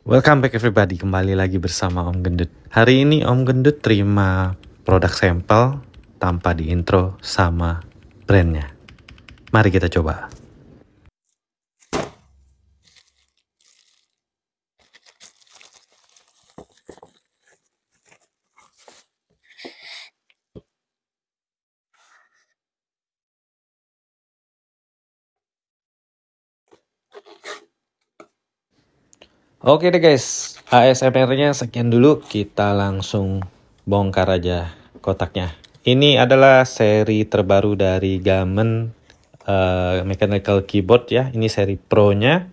Welcome back everybody, kembali lagi bersama Om Gendut. Hari ini Om Gendut terima produk sampel tanpa di intro sama brandnya. Mari kita coba. Oke deh guys, ASMR-nya sekian dulu, kita langsung bongkar aja kotaknya. Ini adalah seri terbaru dari Gamen Mechanical Keyboard ya. Ini seri Pro-nya,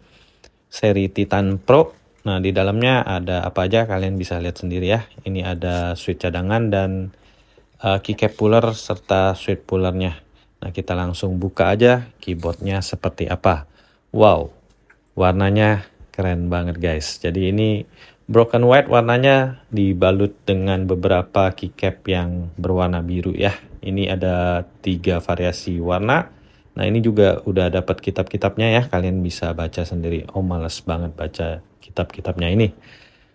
seri Titan Pro. Nah, di dalamnya ada apa aja kalian bisa lihat sendiri ya. Ini ada switch cadangan dan keycap puller serta switch pullernya. Nah, kita langsung buka aja keyboardnya seperti apa. Wow, warnanya keren banget guys. Jadi ini broken white, warnanya dibalut dengan beberapa keycap yang berwarna biru ya. Ini ada 3 variasi warna. Nah, ini juga udah dapat kitab-kitabnya ya. Kalian bisa baca sendiri. Oh, males banget baca kitab-kitabnya ini.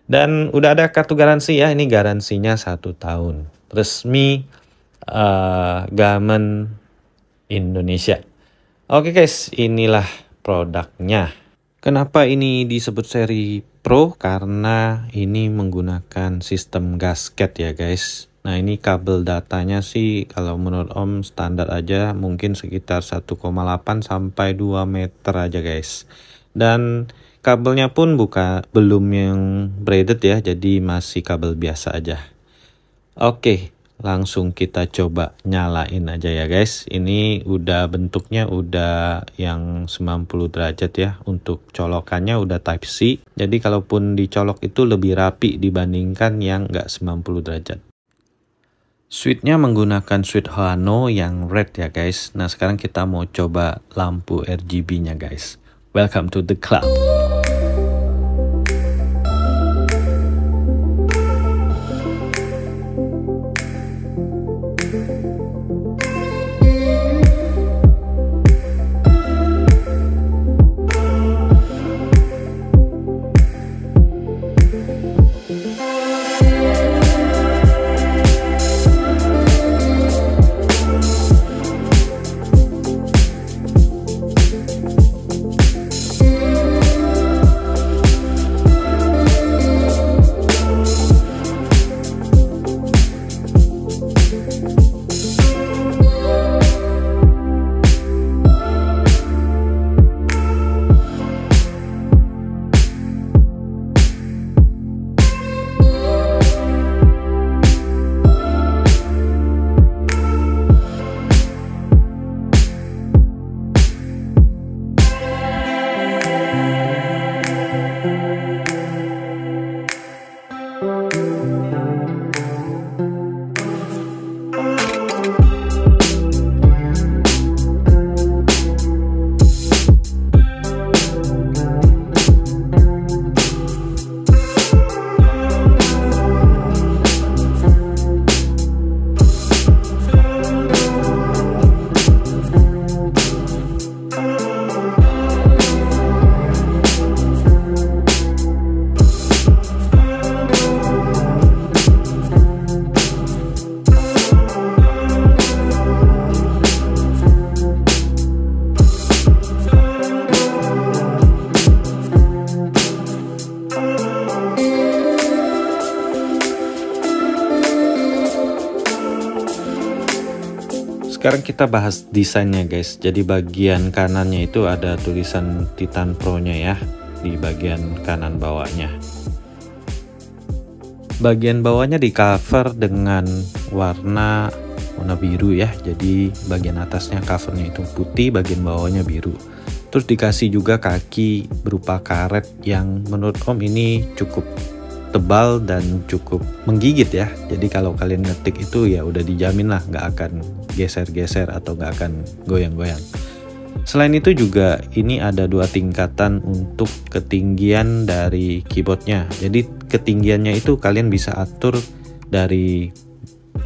Dan udah ada kartu garansi ya. Ini garansinya 1 tahun. Resmi Gamen Indonesia. Oke guys, inilah produknya. Kenapa ini disebut seri Pro? Karena ini menggunakan sistem gasket ya guys. Nah, ini kabel datanya sih kalau menurut Om standar aja mungkin sekitar 1,8 sampai 2 meter aja guys. Dan kabelnya pun belum yang braided ya, jadi masih kabel biasa aja. Oke, langsung kita coba nyalain aja ya guys. Ini udah bentuknya udah yang 90 derajat ya. Untuk colokannya udah type C. Jadi kalaupun dicolok itu lebih rapi dibandingkan yang nggak 90 derajat. Switchnya menggunakan switch Hoano yang red ya guys. Nah, sekarang kita mau coba lampu RGB nya guys. Welcome to the club. Sekarang kita bahas desainnya guys. Jadi bagian kanannya itu ada tulisan Titan Pro nya ya, di bagian kanan bawahnya. Bagian bawahnya di cover dengan warna biru ya. Jadi bagian atasnya covernya itu putih, bagian bawahnya biru. Terus dikasih juga kaki berupa karet yang menurut Om ini cukup tebal dan cukup menggigit ya. Jadi kalau kalian ngetik itu ya udah dijamin lah nggak akan geser-geser atau nggak akan goyang-goyang. Selain itu juga ini ada 2 tingkatan untuk ketinggian dari keyboardnya. Jadi ketinggiannya itu kalian bisa atur dari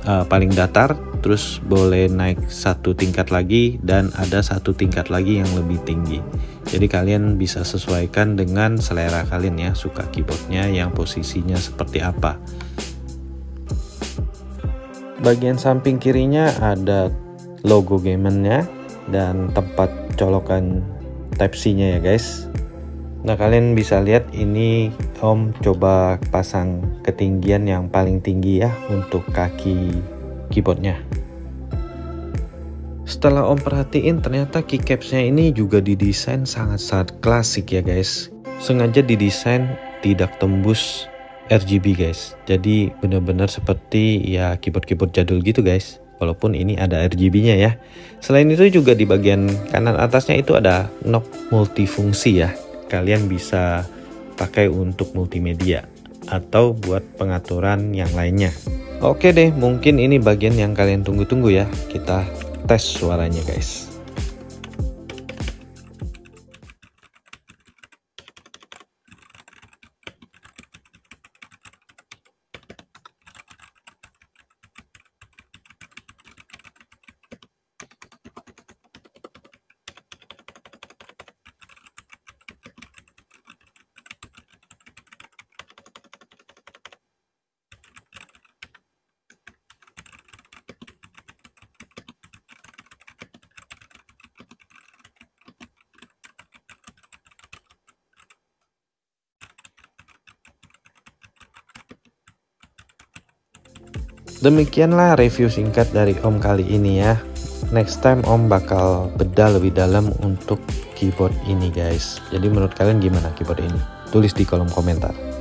paling datar, terus boleh naik 1 tingkat lagi dan ada 1 tingkat lagi yang lebih tinggi. Jadi kalian bisa sesuaikan dengan selera kalian ya, suka keyboardnya yang posisinya seperti apa. Bagian samping kirinya ada logo Gamen-nya dan tempat colokan Type-C-nya ya guys. Nah, kalian bisa lihat ini Om coba pasang ketinggian yang paling tinggi ya untuk kaki keyboardnya. Setelah Om perhatiin, ternyata keycapsnya ini juga didesain sangat-sangat klasik ya guys. Sengaja didesain tidak tembus RGB guys. Jadi benar-benar seperti ya keyboard-keyboard jadul gitu guys. Walaupun ini ada RGB-nya ya. Selain itu juga di bagian kanan atasnya itu ada knob multifungsi ya. Kalian bisa pakai untuk multimedia atau buat pengaturan yang lainnya. Oke deh, mungkin ini bagian yang kalian tunggu-tunggu ya. Kita tes suaranya guys. Demikianlah review singkat dari Om kali ini ya. Next time Om bakal bedah lebih dalam untuk keyboard ini guys. Jadi menurut kalian gimana keyboard ini? Tulis di kolom komentar.